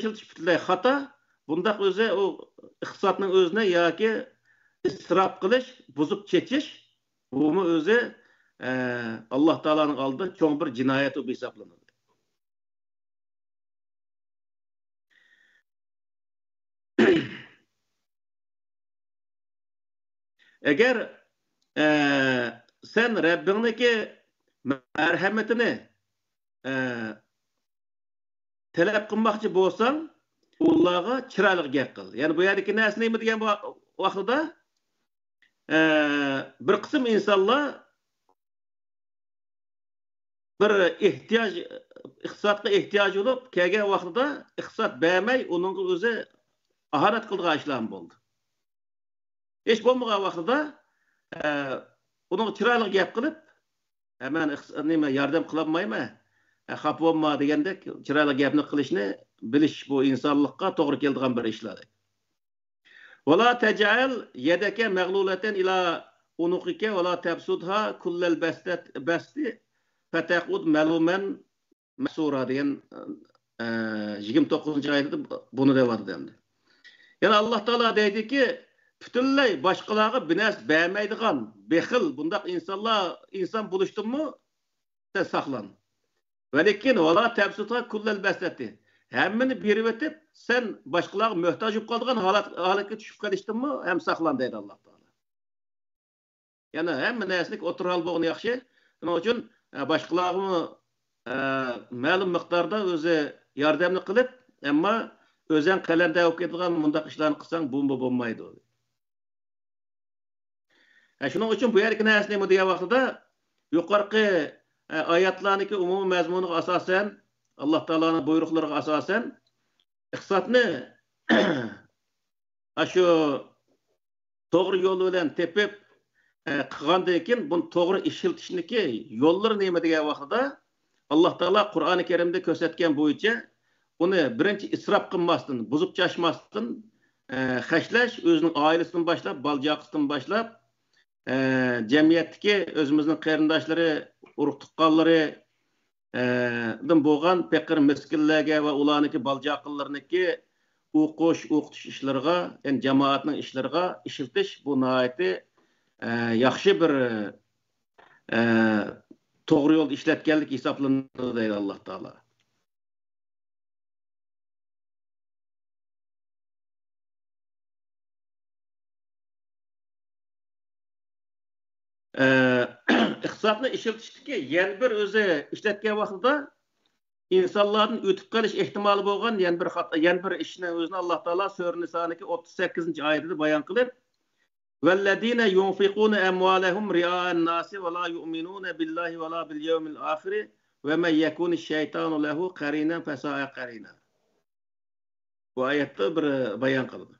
işletiş butunlay xata. Bundaq o'zi o iqtisodning o'zini yoki isrof qilish, buzib chechish, bumi o'zi Alloh taolaning oldida cho'ng bir jinoyat bo'lib hisoblanadi. Agar sen Rabbingniki marhamatini talab qilmoqchi bo'lsang, ularga chiroyli gap qil. Ya'ni bu yerdagi narsa nima degan vaqtida bir qism insonlar bir ehtiyoj, iqtisodga ehtiyoj bo'lib kelgan vaqtida iqtisod bermay, uning o'zi aharat qilgan ishlar bo'ldi. Hech bo'lmagan vaqtida uning chiroyli gap qilib, men nima yordam qila olmayman, xafa bo'lma degandek chiroyli gapni qilishni bilish bu insonlikqa to'g'ri keladigan bir ishlar. Wala taj'al yadaka maghlulatan ila unuqika wala tabsudha kullal basti fataqud maluman masura degan 29-oyatda buni deyapti endi. Yani Allah Teala deydiki, butunlay boshqalarga binas bermaydigan bexil bundaq inson bo'lishdimi sen saqlan. Va lekin wala tabsudha kullal basti. Hammani berib o'tib, sen boshqalarga muhtoj bo'lib qolgan holatga tushib qolishdimi, ham saqlan deydi Alloh taolo. Ya'ni hamma narsani o'tiral bo'lgani yaxshi. Shuning uchun boshqalarga ma'lum miqdorda o'zi yordamni qilib, ammo o'zing qalanda o'qiydigan bundaq ishlarni qilsang bo'lmaydi. Shuning uchun bu yerga narsa nima degan vaqtida yuqorqi oyatlarniki umumiy mazmuniga asosan Alloh taolaning buyruqlariga asosan iqtisodni shu to'g'ri yo'l bilan tepib qilgandan keyin buni to'g'ri ishiltishniki yo'llari nima degan vaqtida Alloh taolo Qur'oni Karimda ko'rsatgan bo'yicha uni birinchi isrof qilmasdan, buzib chashmasdan xashlash, o'zining oilasidan boshlab, bola-chaqasidan boshlab jamiyatdagi o'zimizning qarindoshlari, urug' tuqqanlari dan bo'lgan faqir miskinlarga va ularniki bola-chaqalarniki o'qitish ishlariga, ya'ni jamoatning ishlariga ishiltish bu nihoyatda yaxshi bir to'g'ri yo'l ishlatganlik hisoblanadi deydi Alloh taolo. iqtisodni ishiltishdagi yana bir o'zi ishlatgan vaqtida insonlarning o'tib qolish ehtimoli bo'lgan yana bir ishni o'zini Alloh taolo Sura Niso'niki 38-oyatida bayon qilib, "Vallazina yunfiquna amwalahum ria'an nasi va la yu'minuna billahi va la bil yawmil akhir va man yakunu shaytanu lahu qarinan fasa'a qarina." Bu oyatda bir bayon qildi.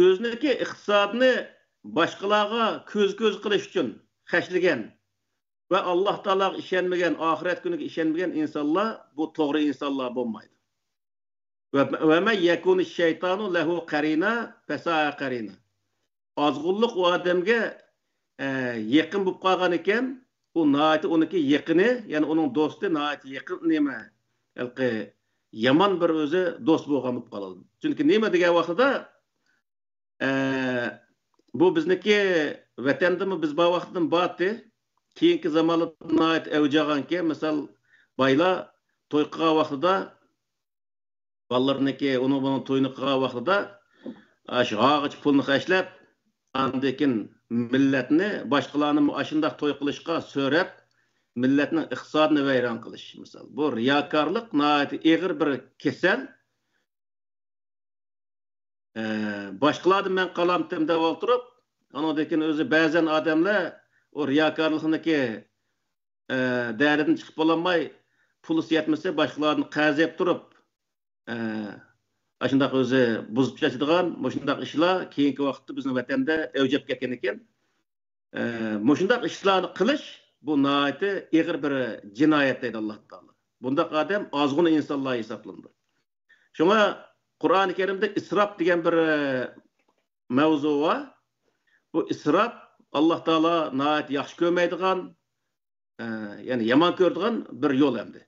O'ziniki iqtisodni boshqalarga ko'z qilish uchun xashlagan va Alloh taologa ishonmagan, oxirat kuniga ishonmagan insonlar bu to'g'ri insonlar bo'lmaydi. Va man yakunu shaytanu lahu qarina fasa'a qarina. Ozg'unlik u odamga yaqin bo'lib qolgan ekan, u nihoyat uniki yaqini, ya'ni uning do'sti nihoyat yaqin nima? Yomon bir o'zi do'st bo'lgan bo'lib qoladi. Chunki nima degan vaqtida bu bizniki vatandami biz bu vaqtdan bordi, keyingi zamonda nihoyat avjaganki, misol boylar to'y qilgan vaqtida bolalarniki uni to'yini qilgan vaqtida shu og'ich pulni xashlab, andekin millatni boshqalarni ashundoq to'y qilishga so'rab millatning iqtisodini vayron qilish misol. Bu riyokorlik nihoyat og'ir bir kasal. Boshqalarni men qalamtim deb o'tirib, anodagin o'zi ba'zan odamlar o riyokorlikniki daridan chiqib bo'lmay, puli yetmasa boshqalarni qazib turib, shundoq o'zi buzib tashlaydigan, shundoq ishlar keyingi vaqtda bizning vatanda avjab ketgan ekan. Shundoq ishlarni qilish bu nihoyat og'ir bir jinoyat deydi Alloh taolo. Bundaq odam ozg'un insonlar hisoblanadi. Shunga Kur'an-ı Kerim'de israf degan bir mavzu var. Bu israf Allah Taala nayet yaxshi ko'rmaydigan, ya'ni yomon ko'radigan bir yo'l endi.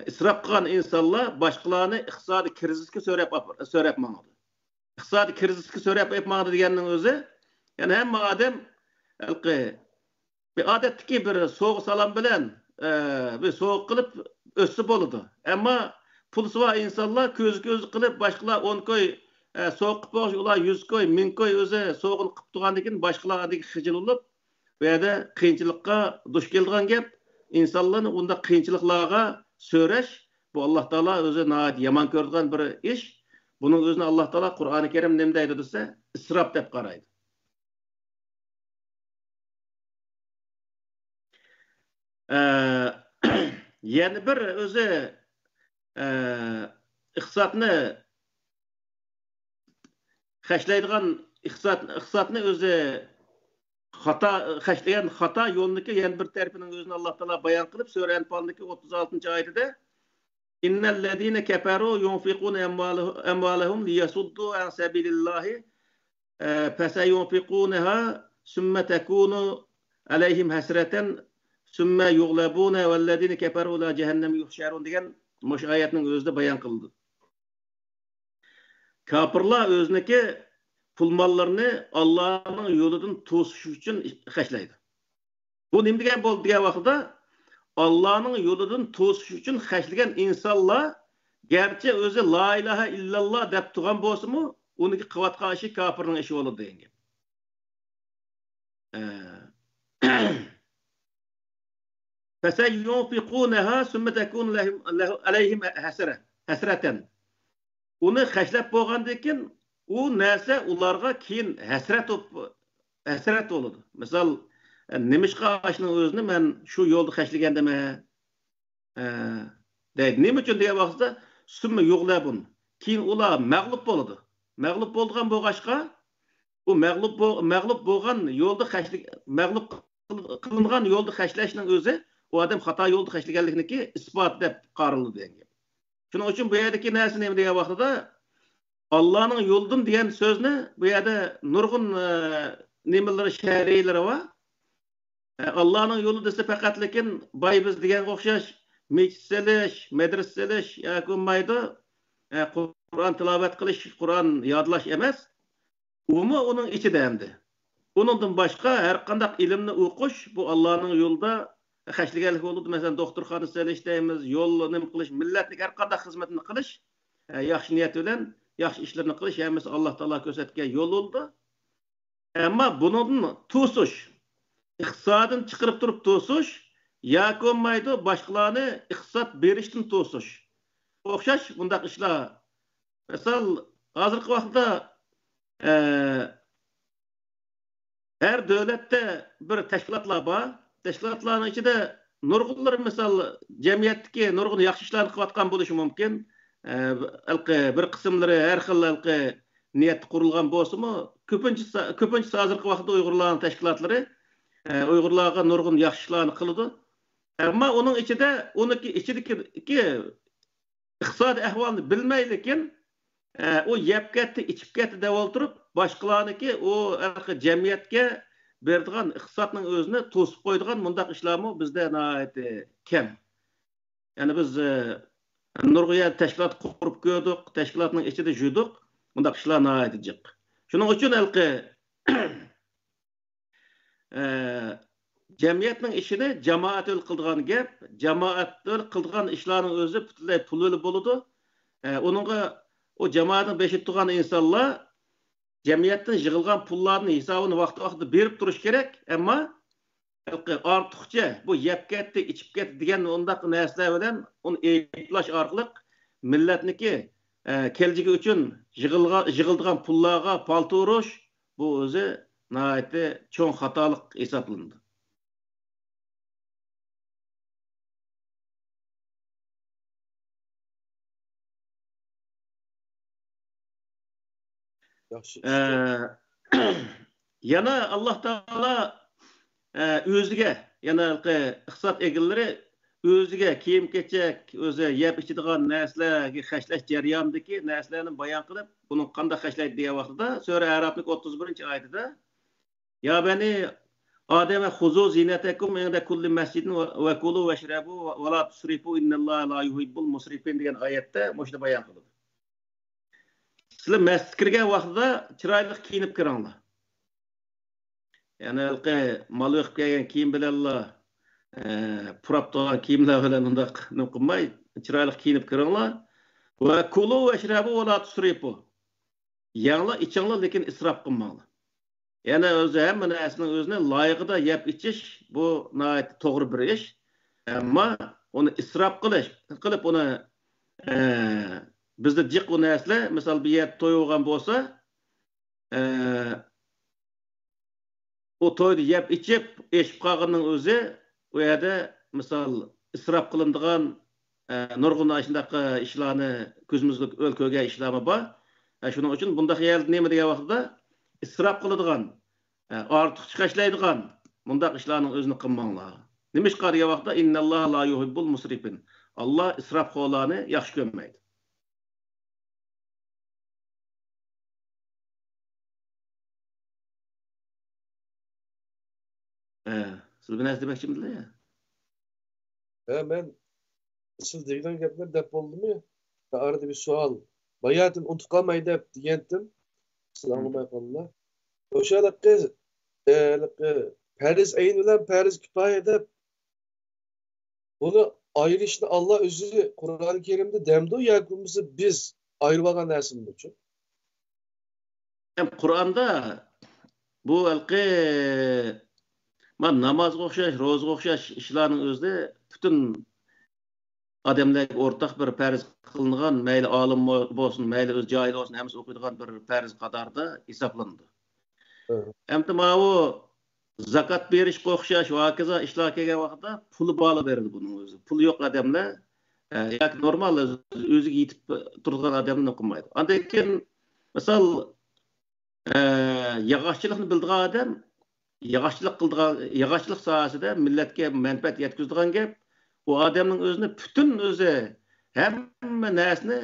İsraf qilgan insonlar boshqalarni iqtisodiy krizisga so'rab mangadi. Iqtisodiy krizisga so'rab mangadi deganning o'zi, ya'ni hamma odam bir odatdagi bir so'g' salom bilan bir so'g' qilib o'tsa bo'ladi. Ammo pulsi bor insonlar ko'z qilib boshqalar 10 koy so'g' qilib ular 100 koy, 1000 koy o'zi so'g'ini qilib turgandan keyin boshqalardagi xijil bo'lib, bu yerda qiyinchilikqa duch keladigan gap. İnsanlarni unda qiyinchiliklarga so'rash bu Alloh taolo o'zi nayet yomon ko'radigan bir ish. Buning o'zini Alloh taolo Qur'oni Karim nima deydi desa, isrof deb qaraydi. Yani bir o'zi iqtisodni xashlaydigan iqtisodni o'zi xata yo'lniki yana bir tarafining o'zini Alloh taolo bayon qilib, Sura Anfal'dagi 36-oyatida innellezine keferu yunfiquna amwalahum liyasuddu an sabilillahi feseyunfiqunaha sümme tekunu aleyhim hasreten sümme yughlabuna vellezine keferu la cehennem yuhşarun degan mush oyatning o'zida bayon qildi. Kafirlar o'zniki pul mallarını Allah'ın yolundan to'sish uchun xashlaydi. Bu nima degan bo'ldi degan vaqtda Allah'ın yolundan to'sish uchun xashlagan insonlar garchi o'zi la ilaha illalloh deb turgan bo'lsa-mu, uniki qilayotgan ishi kafirning ishi bo'ladi degan gap. Feseyunfiqunaha sümme tekun aleyhim hasreten. Uni xashlab bo'lgandan keyin u narsa ularga keyin hasrat bo'ladi. Misol, nimishqa ashning o'zini men shu yo'lda xashlagandimmi? Deydi. Nima uchun degan vaqtda summa yo'qlabun. Keyin ular mag'lub bo'ladi. Mag'lub bo'lgan bo'lg'achqa, u mag'lub bo'lgan yo'lda mag'lub qilingan yo'lda xashlashning o'zi u odam xato yo'lda xashlaganlikniki isbot deb qaraldi degan. Shuning uchun bu yerdagi narsa nima degan vaqtda Allah'ın yolundan diyen sözünü bu yerde nurgun nimeleri şer'ileri var. Allah'ın yolu dese fakat lekin bay biz diyen okşaş mecliseliş, medreseliş yakunmaydı. Kur'an tilavet kılış, Kur'an yadlaş emez. Umu onun içi demdi. Onundan başka her kandak ilimni okuş bu Allah'ın yolda haşligelik oldu. Mesela doktorxana seliş deyimiz, yol nime kılış, milletlik her kandak hizmetini kılış. Yaxşı niyet bilen yaxşı işlerini qilish hamısı Allah Taala ko'rsatgan yo'l oldu. Ammo bunun to'sish, iqtisodini chiqarib turib to'sish yoki bo'lmaydi boshqalarni iqtisod berishdan to'sish. O'xshash bundaq ishlar. Misol, hozirgi vaqtda her davlatda bir tashkilotlar bor. Tashkilotlarning ichida nurg'unlar misol jamiyatdagi nurg'un yaxshi ishlarni qilayotgan bo'lishi mumkin. Bir qismlari har xil niyat qurilgan bo'lsa-mu, ko'pincha hozirgi vaqtda Uyg'urlarning tashkilotlari Uyg'urlarga nurg'un yaxshi ishlarni qiladi. Ammo uning ichidagi iqtisodiy ahvolni bilmay lekin u yeb ketdi, ichib ketdi deb o'tirib, boshqalarniki u jamiyatga beradigan iqtisodning o'zini to'sib qo'yadigan mundaq ishlarmi bizda kam. Ya'ni biz nurg'un tashkilot qurib ko'rdik, tashkilotning ichida yurdik, bundaq ishlar nihoyat jiq. Shuning uchun jamiyatning ishini jamoat qiladigan gap, jamoat qiladigan ishlarning o'zi butunlay puli bo'ladi. Uningga o jamoatning beshib turgan insonlar jamiyatdan yig'ilgan pullarning hisobini vaqti-vaqtida berib turish kerak, ammo ortiqcha bu yeb ketdi, ichib ketdi degan undaq narsalar bilan uni ayplash orqali millatniki kelajagi uchun yig'ildigan pullarga palto urish bu o'zi nihoyat cho'ng xatolik hisoblandi. Yana Allah Taala o'ziga yana iqtisod egillari o'ziga kiyim-kechak, o'zi yeb ichadigan narsalarga xashlash jarayonidagi narsalarni bayon qilib, buni qanday xashlaydi degan vaqtida Sura Arabning 31-oyatida ya bani Adem xuzu zinatakum inda kulli masjidin va kulu vashrabu va la tusrifu innalloha la yuhibbul musrifin degan oyatda shuni bayon qildi. Sizlar masjidga kirgan vaqtida chiroyli kiyinib kiringlar. Ya'ni mal o'qib kelgan kiyim bilanlar purab turgan kiyimlar bilan undaq nima qilmay, chiroyli kiyinib kiringlar. Va kulu vashrabu va la tusrifu. Yanglar ichinglar lekin isrof qilmanglar. Yani o'zi hamma narsaning o'zini loyiqida yeb ichish bu nihoyat to'g'ri bir ish. Ammo uni isrof qilib uni bizda jiq u narsalar, misol bir yer to'y bo'lgan bo'lsa, o to'yda yeb ichib, eshib qolganning o'zi u yerda misol isrof qilinadigan nurg'un shunaqa ishlarni ko'zimizga o'lko'ga ishlarmi bor. Shuning uchun bundaq yer nima degan vaqtda isrof qiladigan, ortiq chiqashlaydigan bundaq ishlarning o'zini qilmanglar. Nimishqa degan vaqtda innalloha la yuhibbul musrifin. Alloh isrofxo'rlarni yaxshi ko'rmaydi. Siz bir narsa demoqchimidinglar ya? Men siz degan gaplar deb bo'ldimi? Arada bir savol. Bayatın unutib qolmay deb degandim. Siz anlamay qoldilar. O'shalikqa farz ayn bilan farz kifoya deb buni ayırışni Allah o'zi Qur'oni Karimda demdi yoki biz ayirib olgan narsami bu? Qur'onda bu namazga o'xshash, ro'zaga o'xshash ishlarning o'zida butun odamlarga o'rtaq bir farz qilingan, mayli olim bo'lsin, mayli o'z joyida bo'lsin, hammasi o'qiydigan bir farz qatorida hisoblandi. Hamda bu zakat berishga o'xshash va hokazo ishlar kelgan vaqtda puli bog'lab berdi buning o'zi. Puli yo'q odamlar yoki normal o'ziga yetib turgan odamlar qilmaydi. Undan keyin misol yog'ochchilikni bildigan odam yog'ochchilik sohasida millatga manfaat yetkazadigan gap, o adamning o'zini butun o'zi hamma narsani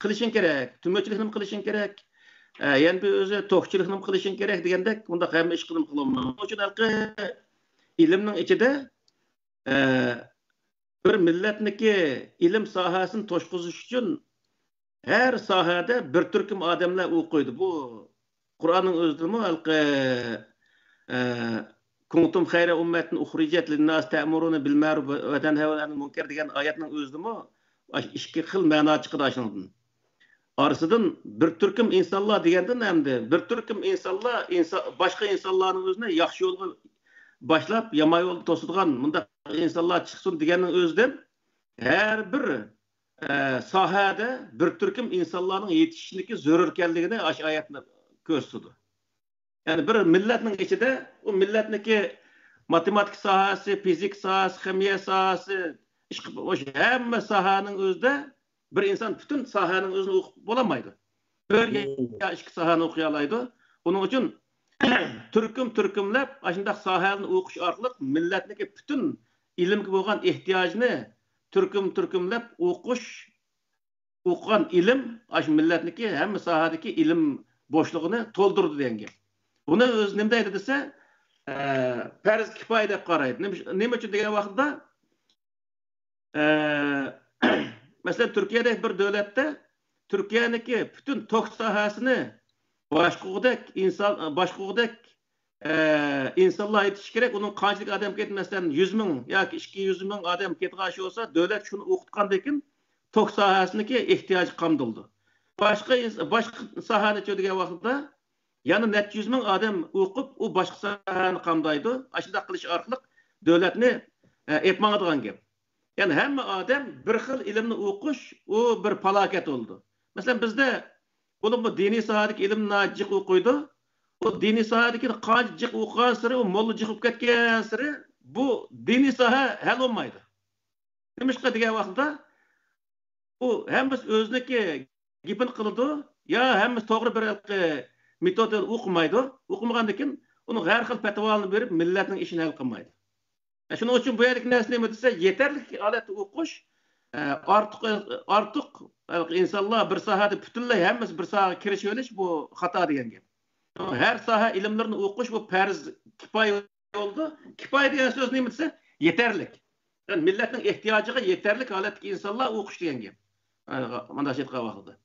qilishing kerak, tumoqchilikni qilishing kerak, yani bir o'zi to'qchilikni qilishing kerak degandek, bunda hamma ish qilib qilolmaydi. O'shuning uchun ilmning ichida bir millatniki ilm sohasini to'shqizish uchun her sohada bir turkum odamlar o'qiydi. Bu Qur'onning o'zidami kuntum xayra ummatin uxrijat lin-nas ta'muruna bil ma'ruf va tanhavuna 'anil munkar degan oyatning o'zidami ikki xil ma'no chiqadi ashundan. Orasidan bir turkum insonlar degandan hamda bir turkum insonlar boshqa insonlarning o'zini yaxshi yo'lga boshlab yomon yo'lga to'sadigan bunda insonlar chiqsin deganning o'zidan har bir sohada bir turkum insonlarning yetishishligi zarur ekanligini shu oyatni ko'rsatdi. Yani bir millatning ichida o millatniki matematik sohasi, fizik sohasi, kimyo sohasi, hamma sohaning o'zida bir inson butun sohaning o'zini o'qib bo'lamaydi. Bir ya ikki sohani o'qiy oladi. Buning uchun turkumlab shunday sohalarni o'qish orqali millatniki butun ilmga bo'lgan ehtiyojni turkumlab o'qigan ilm shu millatniki hamma sohadagi ilm bo'shlig'ini to'ldirdi degan gap. Buni o'z nima deydi desa, farz kifoya deb qaraydi. Nima uchun degan vaqtda masalan Turkiyadagi bir davlatda Turkiyaniki butun tok sohasini boshqaruqdek insonlar yetish kerak. Uning qanchalik odam ketmasdan 100 ming yoki 200 ming odam ketgan bo'lsa, davlat shuni o'qitgandan keyin tok sohasiniki ehtiyoji qamdildi. Boshqa sohani degan vaqtda yani net 100 ming odam o'qib, u boshqa sohani qamdaydi. Shunday qilish orqali davlatni epmangadigan gap. Yani hamma odam bir xil ilmni o'qish, u bir falokat bo'ldi. Masalan bizda bunu bu diniy sohadagi ilmni jiq o'qiydi. O diniy sohadagi qancha jiq o'qigan sari, u molla jiq o'qib ketgan sari bu diniy soha hal bo'lmaydi. Nimishqa degan vaqtda u hammasi o'ziniki gapini qiladi, ya hammasi to'g'ri bir metodni o'qimaydi. O'qimagandan keyin uni har xil fatvolarni berib millatning ishini hal qilmaydi. Şunun için bu yerlik nesne mi dese yeterli alet okuş artık insanlar bir sahada bütünley hemmesi bir sahaga kiriş öliş bu hata diyen gap. Her saha ilimlerini okuş bu farz kifaye oldu. Kifaye diyen söz ne dese yeterlik. Yani milletin ihtiyacına yeterlik alet insanlar okuş diyen gap. Mana şey qavaqdı.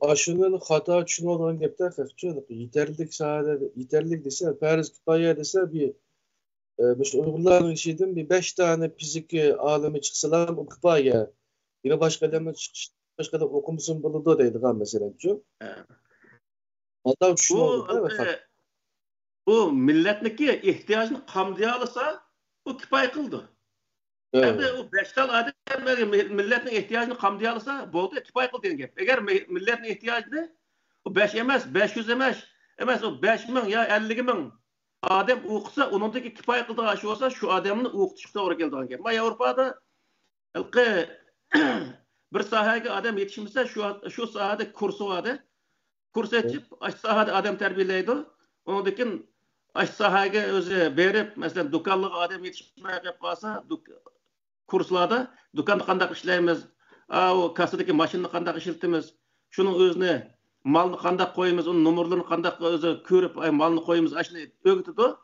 Aşının hata için olan gapta haqçılık yeterlik sahada yeterlik dese farz kifaye dese bir Biz Uygurların işidim bir 5 tane fizik alimi çıksalar o kifaye. Yine başka adamın başka da okumusun buludu deydi kan mesela. Ondan düşün oldu değil mi? Bu milletniki ihtiyacını kamdayalasa bu kifaye kıldı. Hem de o 5 tal adam milletin ihtiyacını kamdayalasa boldu kifaye kıldı diyen gap. Eğer milletin ihtiyacını o 5 emas, 500 emas o 5 min ya 50 min adam okusa onundaki kifaye kıldığı aşı olsa şu adamını okutuşta doğru geldiğin gibi. Ama Avrupa'da bir sahaya adam yetişmişse şu sahada kursu vardı. Kurs etip aş sahada adam terbiyeleydi. Onundakin aş sahaya özü berip mesela dukanlık adam yetişmeye yapıp kalsa kurslarda dukanda kandak işleyimiz, o kasadaki maşını kandak işiltimiz, şunun özüne malını kandak koyumuz, onun numaralarını kandak özü körüp malını koyumuz, aşını ögütüdü.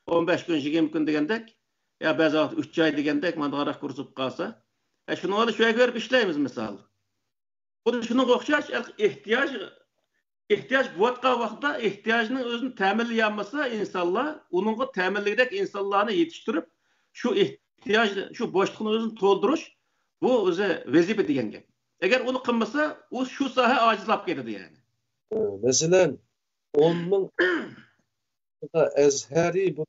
15 gün, 20 gün degендek, ya bazı vaxt 3 ay degендek, mandağarak kursup kalsa. Şunu onu şöyle görüp işleyimiz misal. Bu şunun okşaş, ihtiyaç bu vaxtda ihtiyacının özünü təminləyəməsə insanlar, onunla təminləyərək insanlarını yetiştirip şu ihtiyaç, şu boşluğun özünü dolduruş, bu özü vezife degen gap. Eğer onu kılmasa, o şu saha acizlap geldi yani. Mesela onun Ezheri bu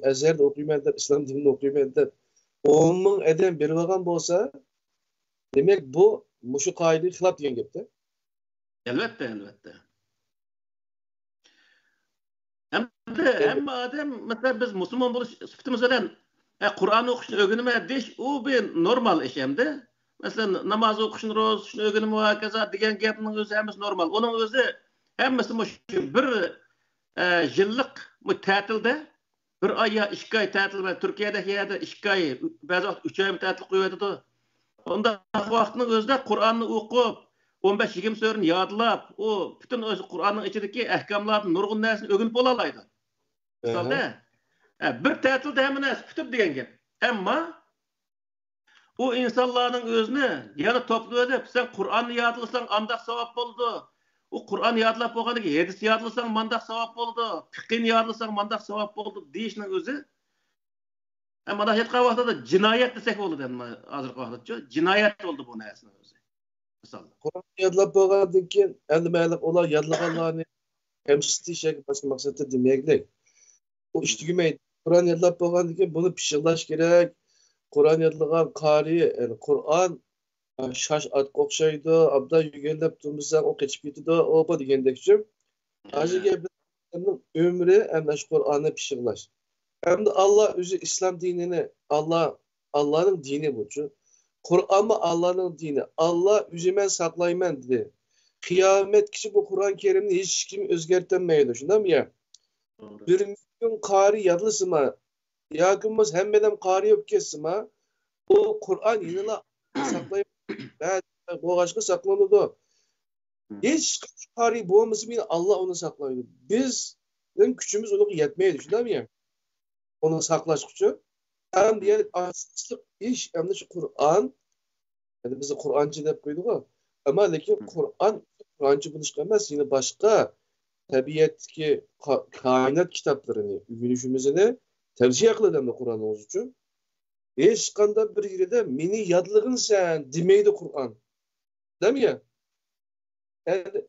Ezher'de okuymayanlar, İslam dinini okuymayanlar onun eden bir vagan bolsa demek bu muşu kaideyi hilap diyen gapta. Elbette. Hem adam mesela biz Müslüman buluş sıfatımızdan Kur'an okuşunu öğrenme deş o bir normal iş hemde. Mesela namaz okuşunu roz öğrenme ve kaza diyen gapının özü hemiz normal. Onun özü hemmesi bir yıllık bu tatilde bir ay ya 2 ay tatil var. Türkiye'de ya 2 ay bazı vaxt 3 ay tatil koyuyordu. Onda vaxtının özünde Kur'an'ı okup 15-20 sörünü yadlap, o bütün özü Kur'an'ın içindeki ahkamlarını, nurgun nəsini ögünüp olalaydı. Misalda, bir tatilde hemen nəsi kütüp degen gep. Ama o insanların özünü yani toplu edip, sen Kur'an'ı yadlasan andak savap oldu. O Kur'an yadlap olganı ki, hadis yadlasan mandak savap oldu. Fiqhin yadlasan mandak savap oldu deyişinin özü. Ama da hetqa vaxtda da cinayet desek oldu denme azırkı vaxtda. Cinayet oldu bu nəsinin özü. Kur'an yadlap bolgandan keyin endi mayli ular yadlaganlarni hemsitişek başka maksatda demeyek. O iş tügümeydi. Kur'an yadlap bolgandan keyin bunu pişirlaş gerek. Kur'an yadlagan qari, yani Kur'an şaş at qoqşaydı, abda yügellep durmuşsan o keçip gitdi, o bu degендekçi. Hacıga bizning ömrü ana şu Kur'an'ı pişirlaş. Hem de Allah özü İslam dinini, Allah'ın dini bu. Kur'an mı Allah'ın dini? Allah üzümen saklayman dedi. Kıyamet kişi bu Kur'an-ı Kerim'ni hiç kim özgertemeydi. Şundan mı ya? Bir milyon kari yadlısı mı? Yakınımız hemmeden kari yok kesin mi? O Kur'an yine saklayman. Ben bu aşkı saklanırdı. Hiç kari bu olması bile Allah onu saklaydı. Bizim küçüğümüz onu yetmeydi. Şundan mı ya? Onu saklaş küçüğü. Hem diğer asıslık iş hem de şu Kur'an yani bizi Kur'ancı dep koyduk o. Ama lakin Kur'ancı buluş emez yine başka tabiatki kainat kitaplarını ügünüşümüzünü tercih kılalım Kur'an olduğu için. Hiç kanda bir yerde mini yadlığın sen demeydi Kur'an. Değil mi ya? Yani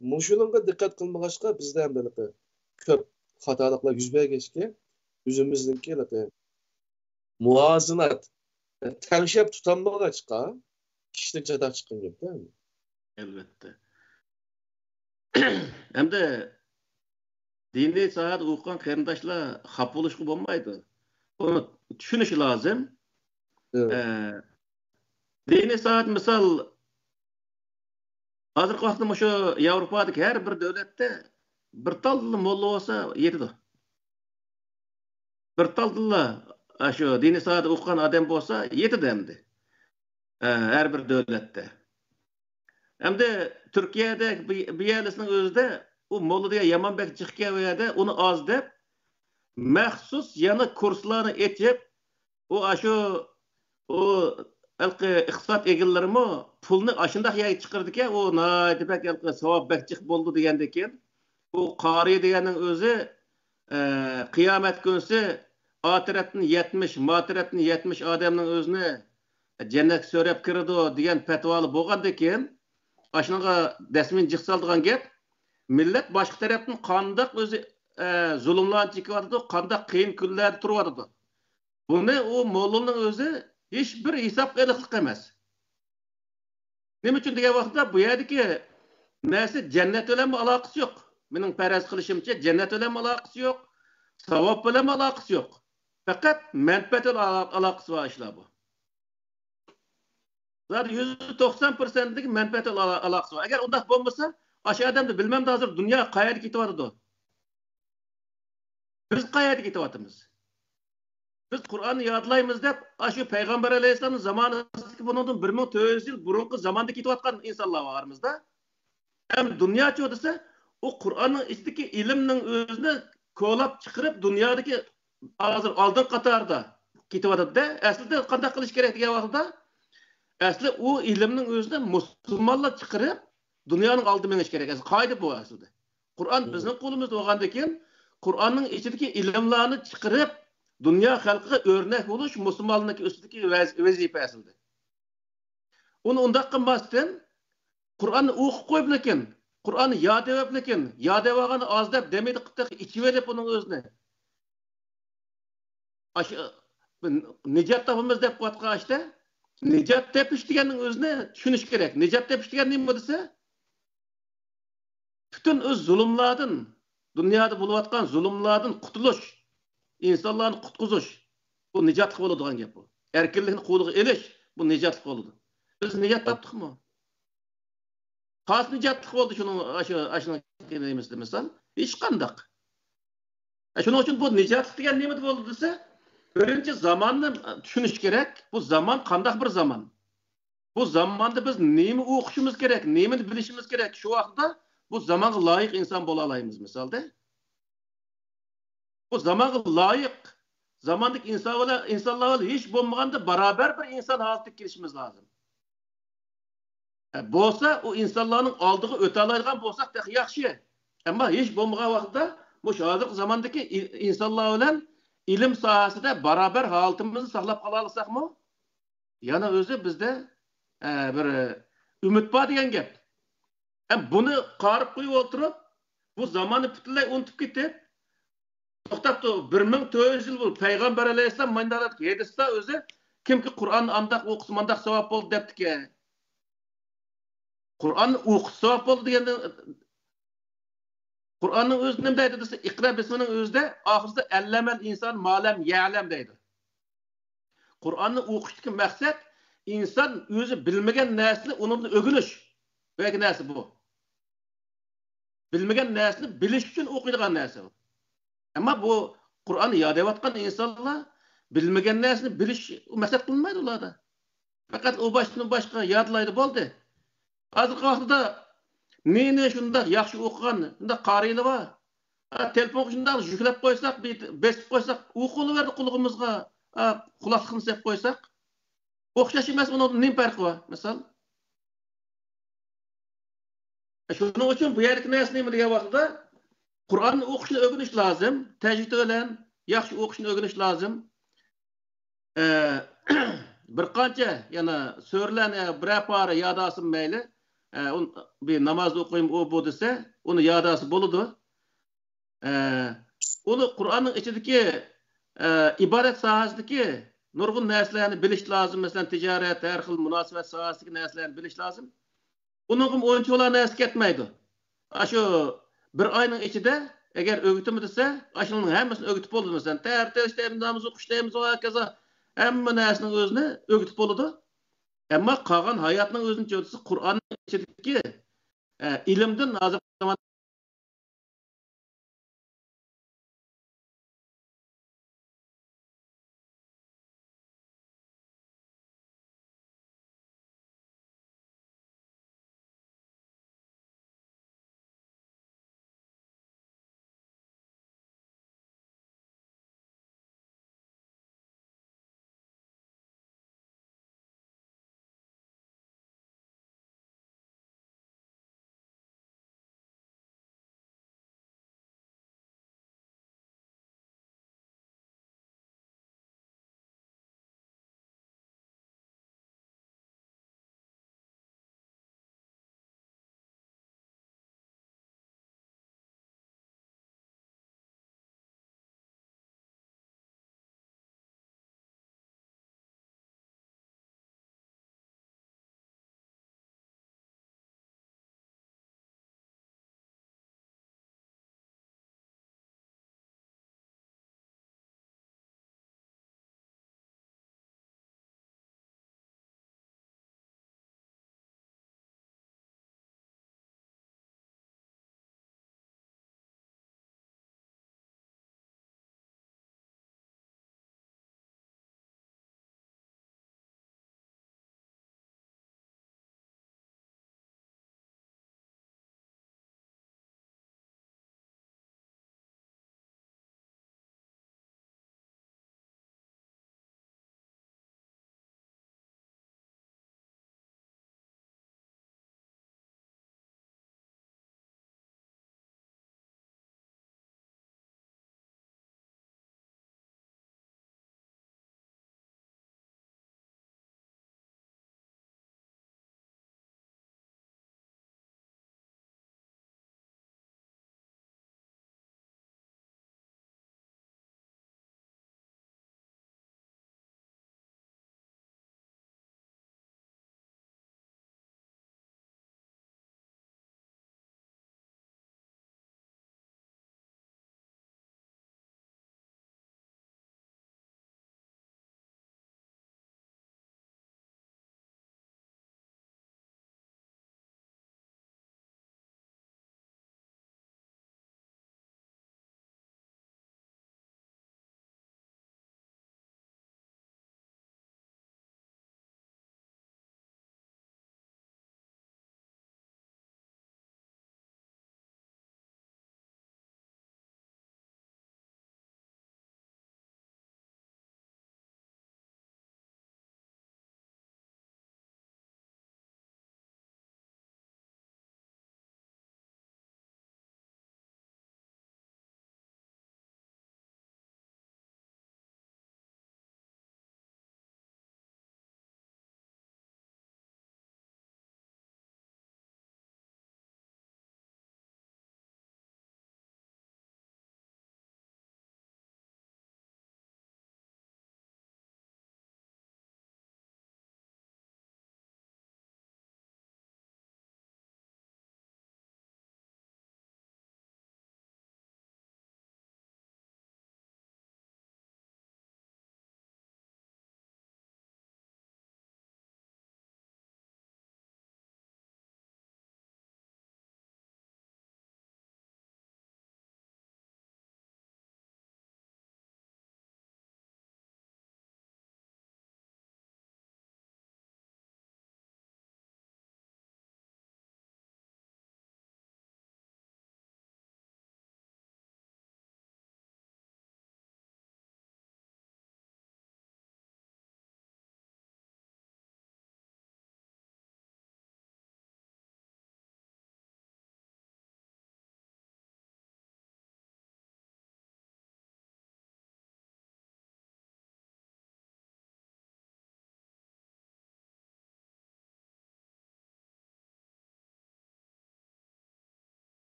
muşulunga dikkat kılmağaçka bizde hem de köp hatalıklar yüzmeye geçki yüzümüzdeki muvazınat tenşep tutanmağa çıka işte cadar çıkın gibi değil mi? Elbette. Hem de dini saat okuyan karindaşlar hap oluşku olmaydı. Onu düşünüşü lazım. Evet. Dini saat misal hazır vaxtda şu Avrupa'daki her bir devlette bir tal molla olsa yetidi. Bir tal şu dini saat okuyan adam bolsa yetidi emdi. Her bir devlette. Hem de Türkiye'de bir yerlisinin özde o Molla diye Yamanbek Çıkkeviyede onu az dep mahsus yana kurslarını etip o o iqtisat egillerimi pulni aşındak yayı çıkırdıken o naydi bek savab bekçik boldu degendeken o qari degenin özü kıyamet günsi atiratın 70 matiratın 70 adamның özünü cennet sörep kirdi degan petvalı bolgandeken aşınaga desmin jıqsaldıgan gep millet başka taraftan qandaq özü zulümlarni çekiyordu, qandaq qiyin kunlarda turyordu. Bunu o Molla'nın özü hiçbir hesap ılıqlık emas. Nima uchun degan vaqtda bu yerdagi narsa jannat bilan aloqasi yo'q. Mening faraz qilishimcha jannat bilan aloqasi yo'q, savob bilan aloqasi yo'q. Faqat manfaat bilan aloqasi bor ishlar bu. Zaten %90%'lik manfaat bilan aloqasi bor. Agar undaq bo'lmasa, aşu adamda bilmem de hazır dünya qayerga ketyapti. Biz qayerga ketyapmiz? Biz Qur'onni yodlaymiz deb, aşu Peygamber Aleyhisselam'ın zamanındaki bundan 1400 yıl burunqi zamanda ketyapgan insonlar barimizda. Hem dünya çoğdasa o Qur'onning ichidagi ilmning o'zini ko'lab chiqarib dunyodagi hozir oldin qatorda ketyapti-da. Aslida qanday qilish kerak degan vaqtda asli u ilmning o'zini musulmonlar chiqarib dunyoning oldiga menish kerak. Qoida bu aslida. Qur'on bizning qo'limizda bo'lgandan keyin Qur'onning ichidagi ilmlarni chiqarib dunyo xalqiga o'rnak bo'lish musulmonlik ustidagi vazifa aslida. Uni undaq qilmasdan Qur'onni o'qib qo'yib lekin Qur'onni yodlab lekin yodlagani oz deb demaydi qittiq ichiverib uning o'zini. Nijot topamiz deb qo'yatqashda nijot tepish deganning o'zini tushunish kerak. Nijot tepish degan nima desa? Bütün öz zulümlardan, dünyada buluyatkan zulümlardan qutuluş, insanlarni qutquzuş, bu nijatlık bo'ladigan gap bu. Erkinlikni qo'liga elish, bu nijatlık bo'ladi. Biz nijat topdikmi? Qas nijatlık bo'ldi shuning ashuna deymizda misol, hech qandaq. Shuning uchun bu nijatlık degan nima bo'ldi desa, birinchi zamonni tushunish kerak. Bu zaman qandaq bir zaman. Bu zamanda biz nima o'qishimiz kerak, nimani bilishimiz kerak shu vaqtda bu zamana layık insan bolalayımız misalda. Bu zamana layık zamandaki insanlarla hiç bulmaganda beraber bir insan halatına girişimiz lazım. Bolsa o insanların aldığı öte alaydigan bolsak da yaxşı. Ama hiç bulmagan vaqtda bu hazır zamandaki insanlar bilan ilim sahasida beraber halatımızı saqlab qala alsakmı? Yana özü bizde bir ümit bor degan gap. Bunu qarib qo'yib o'tirib, bu zamanı butunlay unutib ketib, to'xtabdi 1400 yil bo'ldi. Payg'ambar alayhissalom mandarat hadisda o'zi kimki Qur'onni andaq o'qisa, mandaq savob bo'ldi debdiki. Qur'onni o'qisa savob bo'ldi deganda Qur'onning o'zi nima deydi desa, iqra bismining o'zida oxirida allamal inson ma'lam ya'lam deydi. Qur'onni o'qishdagi maqsad inson o'zi bilmagan narsani undan o'rganish. Belki narsa bu. Bilmegen narsani bilish uchun o'qiydigan narsa. Ammo bu Qur'onni yodlayotgan insonlar bilmagan narsani bilish maqsad qilmaydi ularda. Faqat u boshqa yodlaydi bo'ldi. Hozirgi vaqtda meni shunday yaxshi o'qigan, shunday qarilar bor. Telefon shunday yuklab qo'ysak, besib qo'ysak, o'qilaverdi qulog'imizga, quloqni sepib qo'ysak, o'xshash emas, bundan nima farqi bor? Misol shuning uchun bu yerlik narsa nima degan vaqtda Qur'onni o'qishni o'rganish lozim, tajvid bilan yaxshi o'qishni o'rganish lozim. Bir qancha yana so'rlarni bir pora yodasim mayli, bir namoz o'qiyim u bu desa, uni yodasi bo'ladi. Uni Qur'onning ichidagi ibodat sohasidagi nurg'un narsalarni bilish lozim. Masalan, tijorat, har xil munosabat sohasidagi narsalarni bilish lozim. Uningim o'yinchoqlarni es ketmaydi. Shu bir oyning ichida agar o'gitimi desa, shuning hammasini o'gitib bo'ldi. Masalan, tartibda namoz o'qishlaymiz va kaza hamma narsaning o'zini o'gitib bo'ladi. Ammo qolgan hayotning o'zini cho'disi Qur'onning ichidagi ilmdan hozir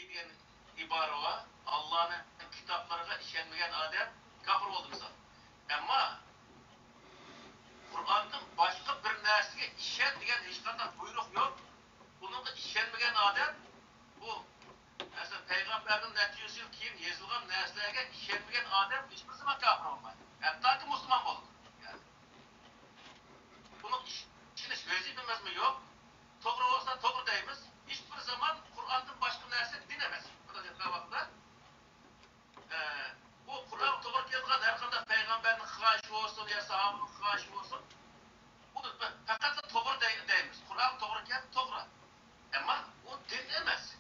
degan ibora var. Allah'ın kitaplarına işenmeyen adam kafir oldu misal. Ama Kur'an'ın başka bir narsaga işen degan hech qanday buyruq yo'q. Bununla işenmeyen adam bu mesela peygamberдің нәтижесінен кейін yazılgan narsalarga işenmeyen adam hiçbir zaman kafir olmaydı. Hatta ki Müslüman olur. Yani. Bunun içine vazifemiz mi yok? Doğru olsa doğru deyimiz. Hiçbir zaman Kur'an'dan başka narsa dinemez. Bu da vakıda. Bu Kur'an doğru yazılan her kadar peygamberin hıhaşı olsun ya sahabenin hıhaşı olsun. Bu da fakat doğru deyimiz. Kur'an doğru geldi doğru. Ama o din emez.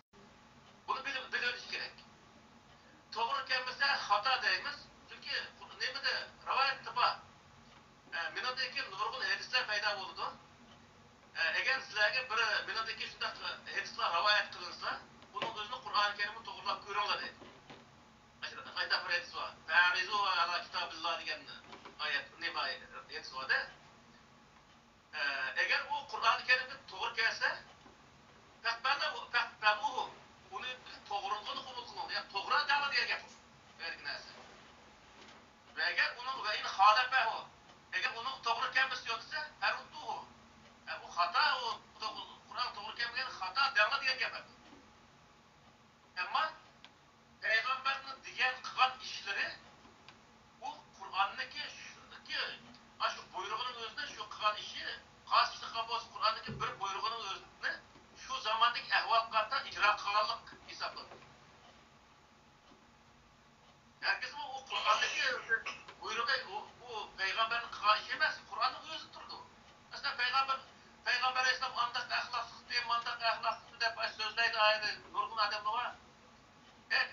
Bunu biliriz gerek. Doğru gelmese hata deyimiz. Çünkü nemede rivayet var. Minodaki nurgun hadisler payda oldu. Eğer sizlerge bir minodaki şundak hadisler rivayet kılınsa, bunun özünü Kur'an-ı Kerim'i doğrulap görüyorlar dedi. Mesela ayda bir hadis var. Fa'rizu ala kitabillah degan ayet, nima hadis var da. Eğer o Kur'an-ı Kerim'e doğru gelse, fa'buhu bunu doğruluğunu kabul kılın. Yani doğru adamı diye gap. Vergi neresi. Ve eğer onun ve in halefehu, eğer onun doğru gelmesi yoksa, ferudduhu. Yani bu hata, o Kur'an doğru gelmeyen hata devlet diye gap. Ama Peygamber'in diyen kılan işleri, bu Kur'an'daki şu buyruğunun özünde şu kılan işi, karşılık kabus Kur'an'daki bir buyruğunun özünde şu zamandaki ehvallardan icra kılanlık hesaplanır. Herkes o Kur'an'daki buyruğu, bu Peygamber'in kılan işi emez, Kur'an'ın özü durdu. Mesela Peygamber Aleyhisselam andak ahlaksız diye mandak ahlaksız diye sözleydi ayeti, nurgun adamı var.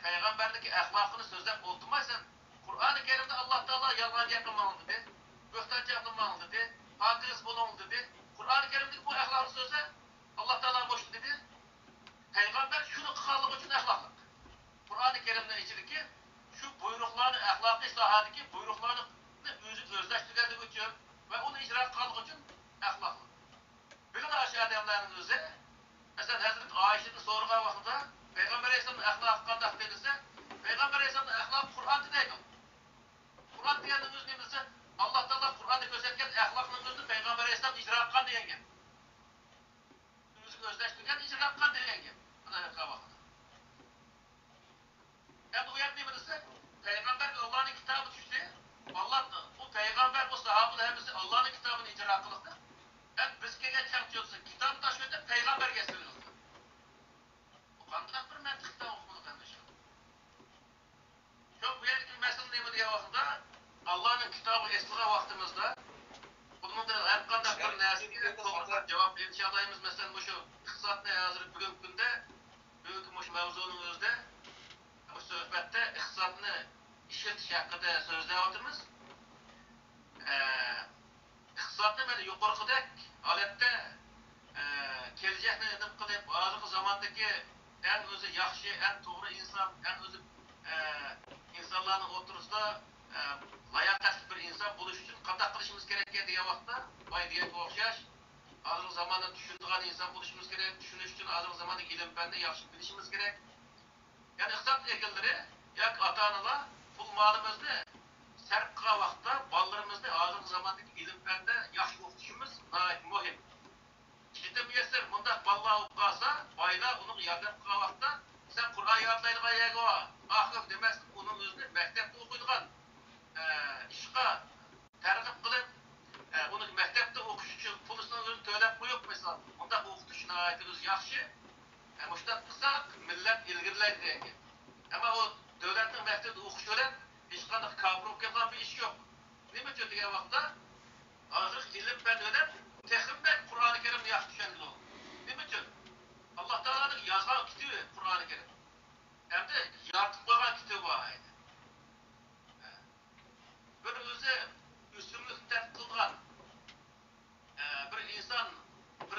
Peygamberlik ahlakını sözlep oldurmaysan, Kur'an-ı Kerim'de Allah Teala yalancı yapılmalı dedi, böhtancı yapılmalı dedi, haksız bulunmalı dedi. Kur'an-ı Kerim'deki bu ahlakı sözler Allah Teala boş dedi. Peygamber şunu kıkarlık için ahlaklık. Kur'an-ı Kerim'den içindeki şu buyruklarını, ahlakı islahatı buyruklarını özleştirdiği için ve onu icra kıkarlık için ahlaklık. Bilin aşağı adamların özü, mesela Hazreti Ayşe'nin soruğa vaxtında Peygamber Aleyhisselam'ın ahlakı kandak denilse, Peygamber Aleyhisselam'ın ahlakı Kur'an deydi. Kur'an diyenin özü neyse, Allah Teala Kur'an'da gözetken ahlakının özünü Peygamber Aleyhisselam icra kılan diyen gibi. Özü özleştirgen icra kılan diyen gibi. Buna yakına bakın. Yani bu yer neyse, Peygamber Allah'ın kitabı düştü. Allah bu Peygamber, bu sahabeler hepsi Allah'ın kitabını icra kılıktı. Yani biz kegen çarpıyorsa, kitabı da şöyle Peygamber getiriyor. Bu kandak bir mentıktan okumalı kardeşim. Çok bu yerki mesele neymi diye vaxtında Allah'ın kitabı esliğe vaxtımızda bunun da her kandak bir nesliğe doğrudan cevap inşallahımız mesela bu şu iktisat ne yazır bugün günde bugün bu mevzunun özde bu sohbette iktisatını işletiş hakkında sözleyotimiz. İktisatını böyle yukarıdaki alette gelecekini edip kılıp azıcık zamandaki en özü yaxşı, en doğru insan, en özü insanların oturusunda layakatli bir insan buluş için qanday qilishimiz kerak diye vaqtda vay diye o'xshash azıcık zamanda düşündüğün insan buluşumuz gerek, düşünüş için azıcık zamanda ilim fenni yaxşı bilişimiz gerek. Yani iqtisat ekilleri yak ata-analar bu malımızda sərf qılan vaqtda ballarımızda azıcık zamandaki ilim fende yaxşı o'qitishimiz muhim. Şimdi müyesser bundaq ballar o'qasa, baylar onun yardım qılan vaqtda sen Kur'an yodlaydigan yerga var. Axir demas, onun özünü maktabda o'qiydigan ishqa targ'ib qilib, uni maktabda o'qish uchun pulisini o'zi to'lab qo'yib mesela, bundaq o'qitish nihoyatda o'zi yaxshi. Shunday qilsak, millat ilgirlaydi degan. Ama o davlatning maktabda o'qish bilan hech qanday kofir bo'lib ketgan bir ish yo'q. Nima uchun degan vaqtda hozir ilm fan o'rganib, texnik Qur'oni Karimni yaxshi tushunadi. Nima uchun? Alloh taolaning yozgan kitobi Qur'oni Karim. Endi yaratib qo'ygan kitobi bor. Bir o'zi üstünlükten kılgan bir insan bir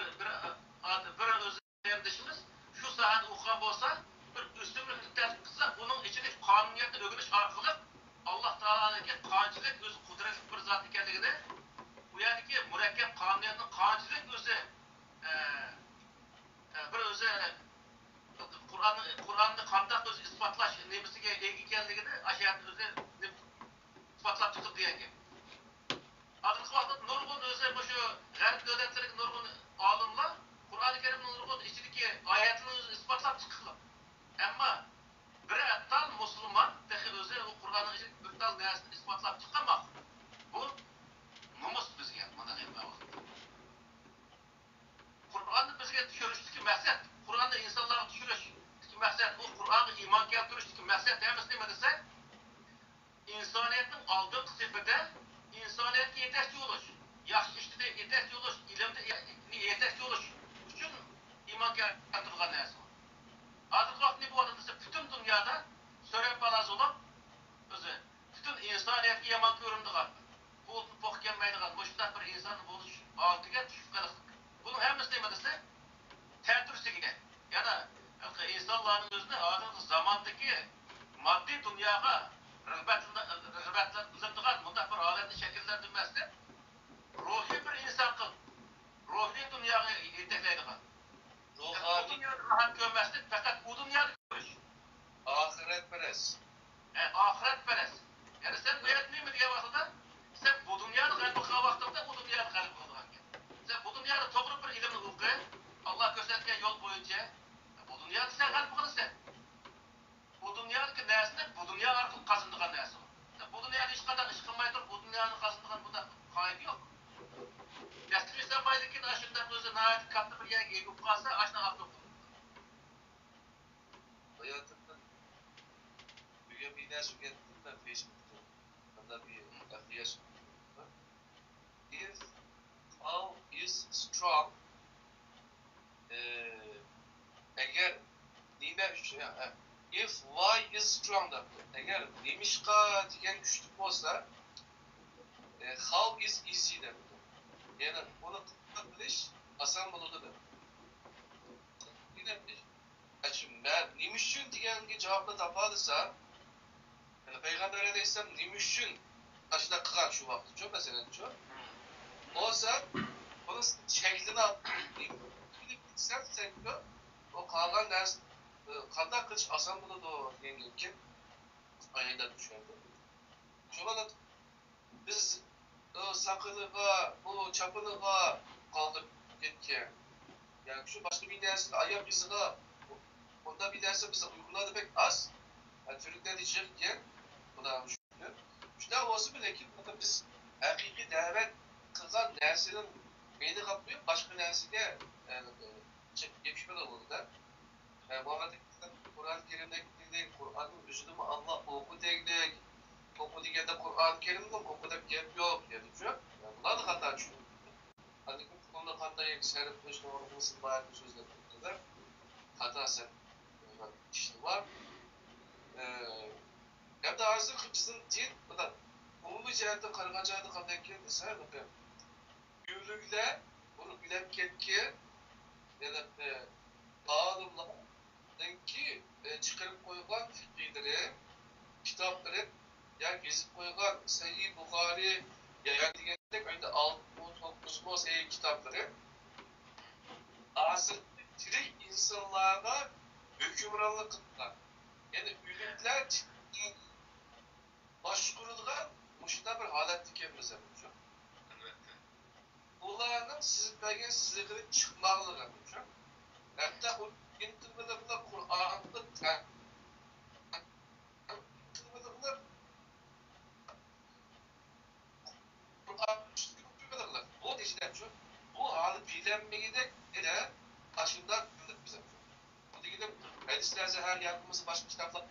özü yerdişimiz şu sahada okuyan olsa bir üstünlükten kılsa onun içine kanuniyetini ögünüş arkalı Allah Teala'nın kanunchilik özü kudretli bir zat ekanligini bu yerdeki mürekkep kanuniyetinin kanunchilik özü bir özü Kur'an'ın qandaq o'zi isbotlash nemasiga ega ekanligini ashiyatni o'zi isbotlab chiqib degan gap. Hozirgi vaqtda nurg'un o'zi shu g'arb davlatlariga nurg'un olimlar Qur'oni Karimning nurg'un ichidagi oyatlarni o'zi isbotlab chiqqan. Ammo bir atal musulmon dahi o'zi u Qur'onning ichida bir tal narsani isbotlab chiqamoq. Bu nomus bizga mana bu. Qur'onni bizga tushirishlik maqsad, Qur'onni insonlarga tushirish maqsad, bu Qur'onga iymon keltirishlik maqsad emas nima desa, insoniyatning oldingi sifida insoniyatga yetakchi bo'lish, yaxshi ishda yetakchi bo'lish, ilmda yetakchi bo'lish uchun iymon keltirgan narsa. Hozirgi vaqtda bu odam desa butun dunyoda so'rab balas bo'lib, o'zi butun insoniyatga yomon ko'rinadigan, qo'lni poq kelmaydigan, mushundaq bir inson bo'lish oldiga tushib qoldik. Bunun hammasi nima desa, ta'tirsiga, yana insonlarning o'zini hozirgi zamondagi moddiy dunyoga rag'batlantiradigan bunday bir holatni shakllantirmasdan ruhiy bir inson qilib, ruhiy dunyoga yetaklaydigan. Bu dunyoda rahat ko'rmasdan faqat bu dunyoda ko'rish. Ahiretperest. Ahiretperest. Yani sen bu hayat neymi diye vaqtida, sen bu dunyoda qalbi qilgan vaqtida bu dunyoda qalbi qiladigan gap. Sen bu dunyoda to'g'ri bir ilmni o'qi, Allah ko'rsatgan yo'l bo'yicha bu dunyoda sen qalbi qilasan. Bu dunyodagi narsani bu dunyo orqali qazanadigan narsa. Bu dunyoda hech qanday ish qilmay turib, bu dunyoni qazanadigan bunda qoida yo'q. Yasir zamaydakin ashundan o'zi nayat katta bir yerga egib qolsa, ashna aql Hayatımda bugün bir ders tükettim ben Facebook'ta. Bana bir arkadaş If how is strong eğer nime if why is strong da eğer nemişka diyen güçlük olsa how is easy da yani onu kıtlatmış asan buludu da şimdi ben nimişün diyengi cevapla tapadıysa yani Peygamber Aleyhisselam nimişün aşıda kılan şu vakti çok mesela çok olsa onun şeklini al sen o kalan ders kandan kılıç asan buludu o diyen ki ayında düşündü. Şuna biz sakılığa, bu çapılığa kaldırıp gitken yani şu başka bir dersi ayak izine onda bir dersi bize uyguladı pek az. Yani Türkler içerken buna düşünüyor. İşte olsa bile ki burada biz hakiki davet kılgan dersinin beyni kaplıyor, başka dersiyle geçme de olur da. Bu arada Kur'an-ı Kerim'deki Kur'an'ın üstünü Allah oku teknik, oku diyende Kur'an-ı Kerim'de oku da gep yok yani şu. Bunlar da hata çünkü. Hani bu konuda hata yekserip üstüne olmasın bayağı bir sözler tuttular. Hata sen işte var. Hem de hazır bizim din, bu da umumi cihette karıncaydı kadar kendi sayı bakın. Yürüyle, bunu bilen ketki, yani ağırımlarınki çıkarıp koyulan fikirleri, kitapları, yani gezip koyulan Sahih Bukhari, yani diyelim önde 6-9 Sahih kitapları, asıl direkt insanlara hükümranlık kıldılar. Yani ülümler ciddi başkurulan muşta bir halet dikemizler. Bunların sizlerden sizlere çıkmalıdır. Hatta o internette Kur'an'da bu dişler şu. Bu hali bilinmeyi de ele aşından bize. Bu dikide hadislerse her yapımızı başka kitaplar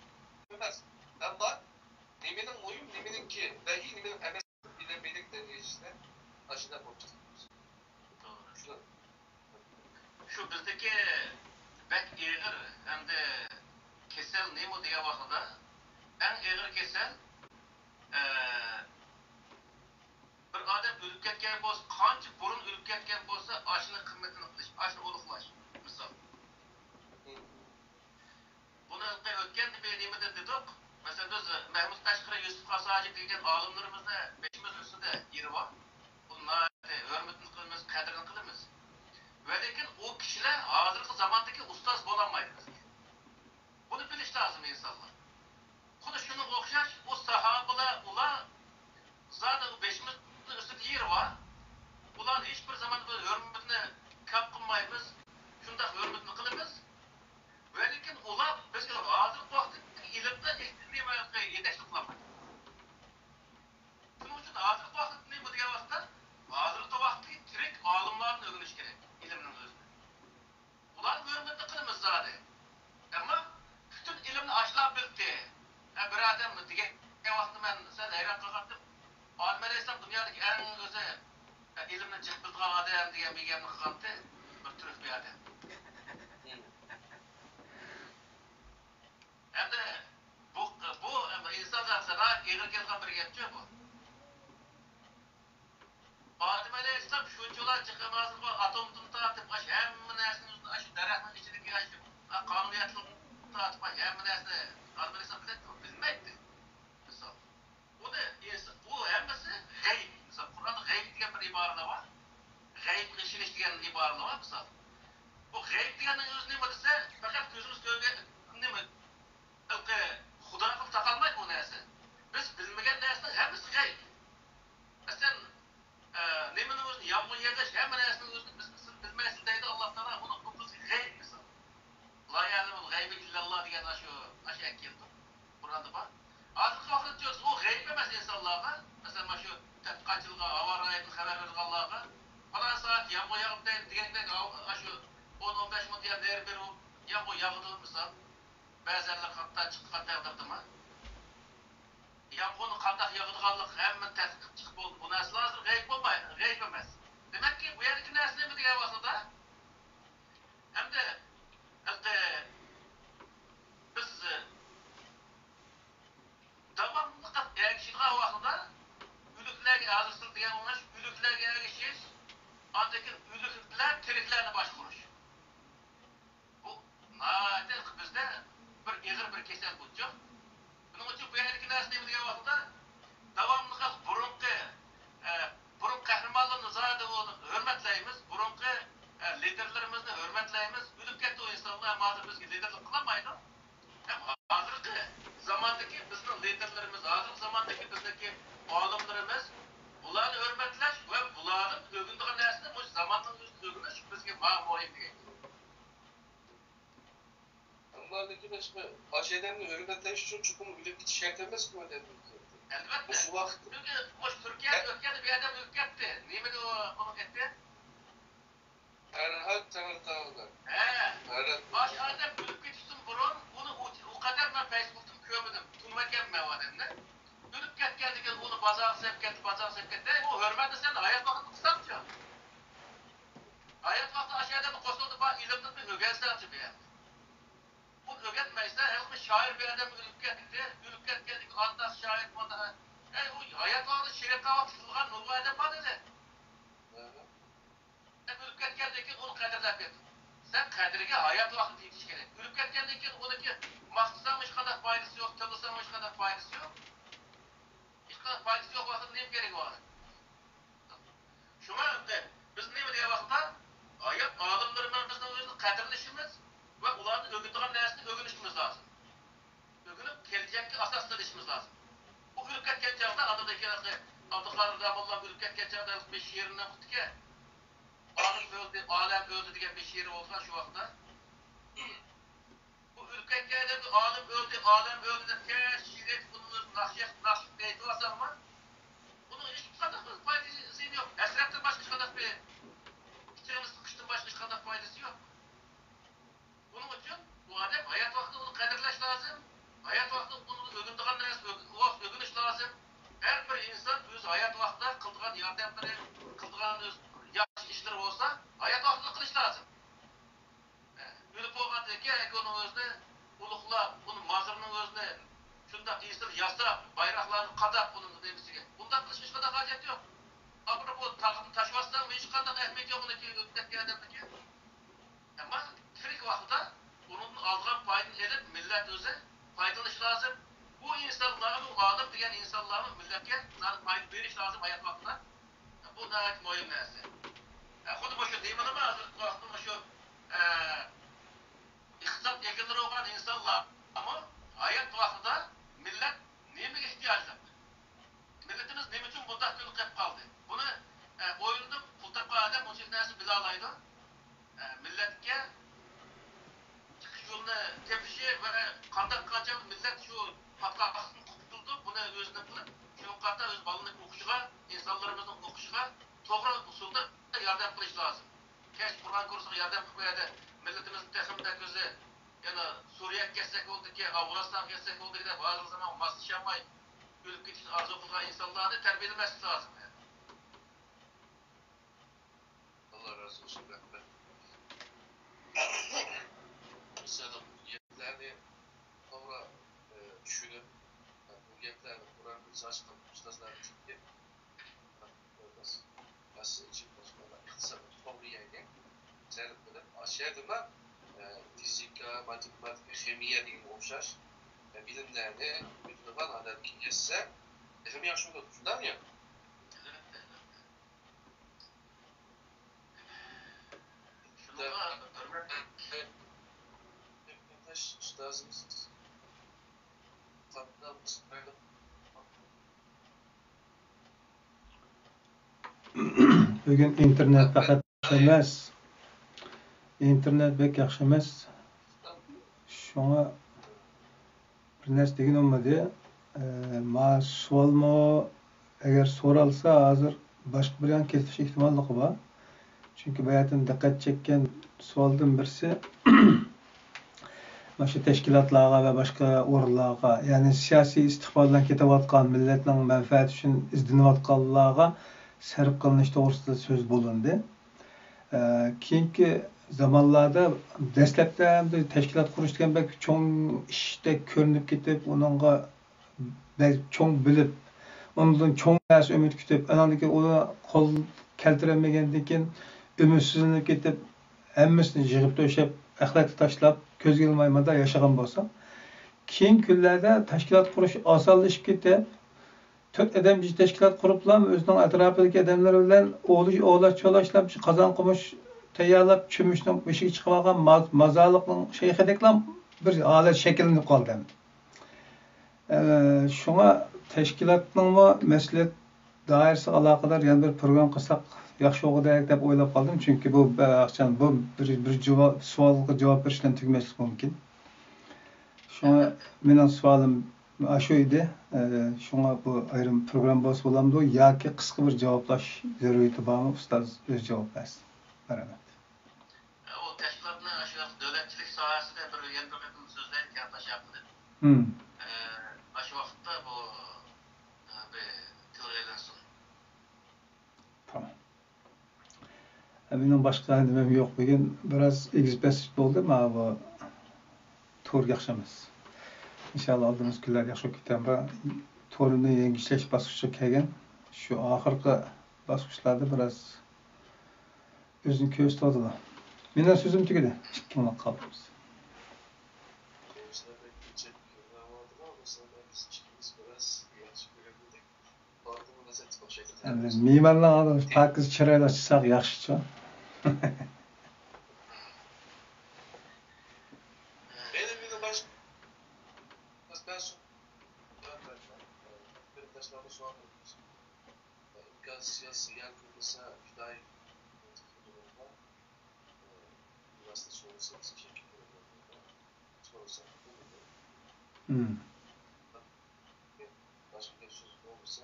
bilmez. Ama neminin uyum neminin ki dahi neminin hemen bilinmedik de işte aşından konuşacağız. Doğru. Şu bizdeki bek ağır hem de kesel nemo diye vaqtida en ağır kesel bir odam o'lib ketgan bo'lsa, qancha burun o'lib ketgan bo'lsa, ashini qimmatini qilish, ashini ulug'lash. Misol. Buni o'tgan nima dedik? Masalan, biz Mahmud Tashqari Yusuf Qasaji degan olimlarimizda beşimiz ustida yeri bor. Bunlar hurmatini qilamiz, qadrini qilamiz. Va lekin o kishilar hozirgi zamondagi ustoz bo'lolmaydi bizga. Bunu biliş lazım insanlar. Bunu şunu okşaş, o sahabeler, ula zaten beşimiz üstü yer var. Ulan hiçbir zaman bu hürmetini kap kılmayımız, şunda hürmetini kılımız. Ve lakin ular bizge hazır vakti ilimde nima yetişlik kılamaydı. Şunun için hazır vakti ne bu diye vaqtda? Hazırki vakti tirik alimlarni öğreniş gerek, ilimnin özünü. Ular hürmetini kılımız zaten. Ama bütün ilimni aşılap bildi. Bir adam diye vaqtda ben sen hayran kaldım. Alim Aleyhisselam dünyadaki en özel ilimni cık bildiğin adam diye bir gemini kaldı. Bir türlü bir adam. Hem de bu insanlar sana eğer gelgen bir gepçi bu. Adem Aleyhisselam şunçular çıkamazdı bu atomdan tartıp aş hem nersini aş daraxtın içindeki aş kanuniyatını tartıp aş hem nersini Adem Aleyhisselam bilmekti. Misal. Bu hemmesi gayb. Misal Kur'an'da gayb diyen bir ibarada var. Gayb işiniş diyen ibarada var misal. Bu gayb diyenin özü nima dese fakat gözümüz görge nima Xudoga taqalmaydi bu narsa. Biz bilmagan narsaning hammasi g'ayb. Masalan, nimani o'zini yomg'ir yerda hamma narsaning o'zini biz bilmaysiz deydi Alloh taolo. Buni bu bizga g'ayb misol. La ya'lamul g'ayba illalloh degan shu ayat keldi. Qur'onda bor. Hozirgi vaqtda diyoruz, o g'ayb emas insonlarga. Masalan, mana shu tadqiqotchilarga, havo rayini xabar berganlarga falan soat yomg'ir yog'ib degandek shu 10-15 minut yer berib yomg'ir yog'di misol. Ba'zanlar hatto chiqqan taqdirdami? Yomg'irni qanday yog'adiganlik hamma tadqiq chiqib bo'ldi. Bu narsalar hozir g'ayb bo'lmaydi, g'ayb emas. Demakki, bu yerdagi narsa nima degan vaqtda? Hamda biz davomli ergishgan vaqtda o'liklarga hozir degan o'nash o'liklarga ergishish, andakin o'liklar tiriklarni boshqarish. Bu naqd bizda bir ig'ir bir kasal bo'ldi. Buning uchun bu yerdagi narsa nima degan vaqtda davomli burun qahramonlarni zodi hurmatlaymiz, burunqi liderlarimizni hurmatlaymiz. O'lib ketdi o insonlar hozir bizga liderlik qilmaydi. Ham hozirgi zamondagi bizning liderlarimiz, hozirgi zamondagi bizdagi olimlarimiz bularni hurmatlash va bularni o'rganadigan narsani bu zamonning o'zida o'rganish bizga muhim degan. Ama lekin aşedemni hürmetleyiş için çukum bilip git şart emas mı dedim. Elbette. Bu vaqt Çünkü o Türkiye'de ötkende bir adam ötketti. Neydi o etti? Erhal Temirtağ'da. Evet. Baş adam ölüp geçsin burun, onu o kadar ben Facebook'tan görmedim. Tunma gelme o adamla. Ölüp geldi onu pazar sepketti. O hürmeti sen hayat vakti kısaltıyor. Hayat vakti aşağıda bir kosuldu bak ilimde bir ögenselci bir yer. Bu öğretmeyse her bir şair bir adam ölüp geldi, andak şair bana. O hayat vakti şeref kahvaltı tutulgan nurlu adam var dedi. Ölüp geldi onu kaderlep et. Sen kaderiga hayat vakti yetiş gerek. Ölüp geldi onunki mahsusamış kadar faydası yok, tılırsamış kadar faydası yok. Hiç kadar faydası yok vakti neyim gerek var? Şuna biz ne diye vakta hayat alimlerimizin özünü kaderleşimiz ve onların öğütülen dersini öğrenişimiz lazım. Öğrenip gelecekki asaslanışımız lazım. Bu ülket geçeceğinde adadaki Abdülkadir Ramallah ülket geçeceğinde bir şiirinden tuttu ki alem öldü diye bir şiiri olsa şu vakta. Bu ülket geçeceğinde alem öldü de şiiret bunun nakşik beyti varsa ama bunun hiçbir kadar faydası yok. Esrepten başka kadar bir içerimiz sıkıştın başka kadar faydası yok. Bunun için bu adam hayat vakti onu kaderleş lazım. Hayat vakti onu öğündüğün neresi öğünüş lazım. Her bir insan öz hayat vakti kıldığın yardımları, kıldığın öz yaxşı işleri olsa hayat vaktini kılış lazım. Ölüp olmadı ki onun özünü ulukla, bunun mazırının özünü şunda insan yasa, bayraklarını kadap bunun demesiyle. Bundan kılış hiç kadar hacet yok. Ama bu takımı taşıvazsan hiç kadar ehmet yok onu ki ödetki adamı ki. Ama tirik vaxtda onun aldığı payını edip millet özü faydalanış lazım. Bu insanların, bu alim diyen insanların milletke payını veriş lazım hayat vaxtında. Bu nəhayət mühim nəsə. Xuddi bu şu deyim ama hazır vaxtında şu iqtisad ilgili olan insanlar Ama hayat vaxtida millet neme ihtiyacı? Milletimiz neme için bundan gün kep kaldı? Bunu oyunda pultaqqa adam o narsa bila alaydı. Milletke chiqish yo'lini tepishi va qanday qilib millat shu patqoqdan qutuldi, buni o'zini qilib, shu yoqda o'z balani o'qishiga, insonlarimizning o'qishiga to'g'ri usulda yordam qilish lozim. Kesh Qur'on kursiga yordam qilib qo'yadi. Millatimizni texmda ko'zi yana Suriyaga kelsak bo'ldiki, Afg'onistonga kelsak bo'ldiki deb hozir zaman moslashamay o'lib ketishni orzu qilgan insonlarni tarbiyalash lozim. Allah razı olsun. Mesela bu geplerni to'g'ri tushunib, bu geplarni Qur'on izoh qilib ustozlar tushunib, nasıl için boshqalar to'g'ri ekan. Jalb qilib, ashadima fizika, matematika, ximiya degan o'xshash bilimlarni o'tgan odam kengashsa, ham yaxshi bo'ladi, shundaymi? Ustozimiz Bugün internet faqat emas. İnternet bek yaxshi emas. Şoňa bir näse degen olmady. Ma sualmy eger soralsa hazır başga bir ýan kesiş ihtimallygy bar. Çünki baýatyn diqqat çekken sualdan birisi başka teşkilatlarga ve başka organlarga, yani siyasi istiqbaldan ketewatkan milletning menfaati üçin izlenewatkanlarga sarf kılınış toğrusunda söz bolundy. Keyinki zamanlarda deslepde teşkilat kuruş degen bek çoň işte körünüp ketip, onunla çoň bilip, ondan çoň näse ümit kütüp, anandaki ona kol keltiremegenden keyin ümitsizlenip ketip, hemmesini jygyp döşep, ahlakly taşlap, köz gelmeýmada ýaşagan bolsa, keyin günlerde teşkilat kuruş asanlaşyp ketip, 4 adam bir teşkilat kuruplam, özünün etrafındaki adamlar bilen oğlaş çolaşlap, kazan kumuş tayarlap, çümüşnün beşiği çıkıp algan mazalıkның şeyhedeklam bir alet şekillenip kaldı. Şuna teşkilatның mı mesuliyet dairesi alakadar yani bir program kılsak yaxşı olacak dep oylap kaldım. Çünkü bu bir sualga cevap verişten tügmeslik mümkün. Şuna menin sualım aşo idi. Şuna bu ayrım program bolsa bolamdy yoki qısqa bir cevaplaş zeruriyeti barmy? Ustaz öz cevap bersin. Rahmat. O teşkilatni aşu dövletçilik sahasida bir ýerden sözler ýapaşapdy. Aşu wagtda bu tilgelensin. Tamam. Menin başka demem yok bugün. Biraz egzipesif boldy ama bu to'g'ri yaxshi emas. İnşallah aldığımız günler yaxşı kitaba torunu yengişleş basışça kelgen. Şu ahırkı basışlarda biraz özün köz to'dylar. Menin sözüm tügedi. Kimle kaldığımız. Mimarlar adam pakiz çırayla çıksak yaxşıça. Siyasi yakınlısa Hüdayi durumda üniversite sonrası çekip sonrası başka bir söz olursa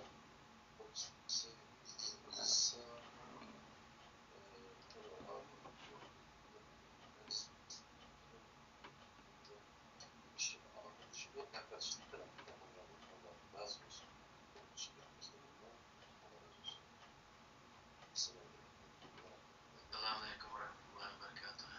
Selamünaleyküm ve rahmetullahi ve berekatuhu.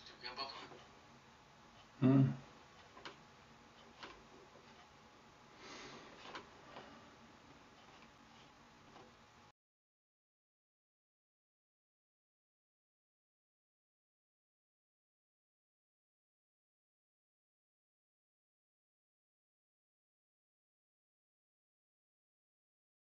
Türkiye bakın.